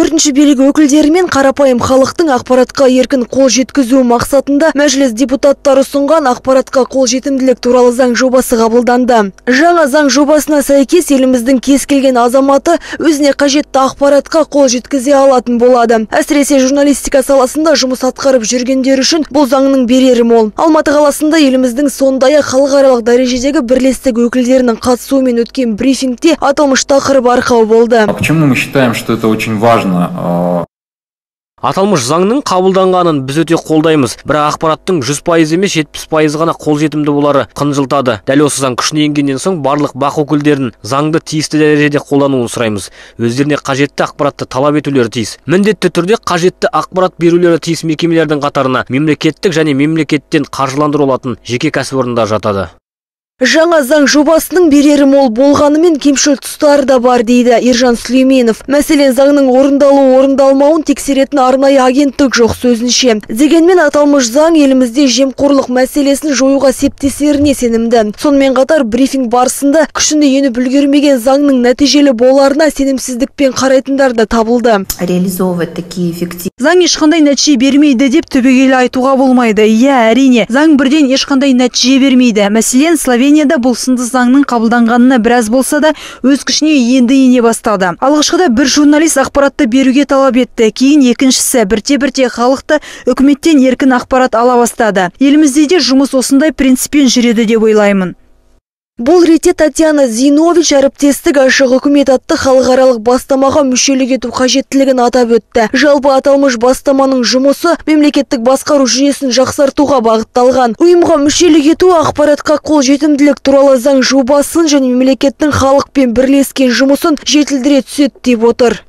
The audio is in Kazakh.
Төртінші билік өкілдері мен қарапайым халықтың ақпаратқа еркін қол жеткізу мақсатында мәжіліс депутаттары ұсынған ақпаратқа қол жетімділік туралы заң жобасы қабылданды. Жаңа заң жобасына сәйкес еліміздің кез келген азаматы өзіне қажетті ақпаратқа қол жеткізе алатын болады. Әсіресе журналистика саласында жұмыс атқарып жүргендер үшін бұл заңның берері мол. Алматы қаласында еліміздің сондай-ақ халықаралық дәрежедегі бірлестік өкілдерінің қатысуымен өткен брифингте аталмыш тақырып арқау болды. Почему мы считаем, что это очень важно? Аталмыш заңның қабылданғанын біз өте қолдаймыз. Бірақ ақпараттың 100% емес 70% ғана қолжетімді болары қынжылтады. Дәл осы заң күшіне енгеннен соң барлық бақ өкілдерін заңды тиісті дәрежеде қолдануын сұраймыз. Өздеріне қажетті ақпаратты талап етулері тиіс. Міндетті түрде қажетті ақпарат берулері тиіс мекемелердің қатарына мемлекеттік және мемлекеттен қаржыландыру алатын жеке кәсіпорындар жатады. Жаңа заң жобасының берері мол болғанымен кемшіл тұстары да бар дейді Ержан Сүлейменов. Мәселен, заңның орындалмауын тексеретін арнайы агенттік жоқ сөзінше. Дегенмен аталмыш заң елімізде жемқорлық мәселесін жоюға септесеріне сенімді. Сонымен қатар брифинг барысында күшіне еніп үлгермеген заңның нәтижелі боларына сенімсіздікпен қарайтындар да табылды. Реализовывать такие эффективные. Заң ешқандай нәтиже бермейді деп түбегейлі айтуға болмайды. Иә, әрине, заң бірден ешқандай нәтиже бермейді. Мәселен, Словенияда бұл сынды заңның қабылданғанына біраз болса да өз күшіне енді ене бастады. Алғашқыда бір журналист ақпаратты беруге талап етті, кейін екіншісі бірте-бірте халықты үкіметтен еркін ақпарат ала бастады. Елімізде де жұмыс осындай принциппен жүреді деп ойлаймын. Бұл ретте Татьяна Зинович әріптестік ашық үкімет атты халықаралық бастамаға мүшелік ету қажеттілігін атап өтті. Жалпы аталмыш бастаманың жұмысы мемлекеттік басқару жүйесін жақсартуға бағытталған. Ұйымға мүшелік ету ақпаратқа қол жетімділік туралы заң жобасын және мемлекеттің халықпен бірлескен жұмысын жетілдіре түседі деп отыр.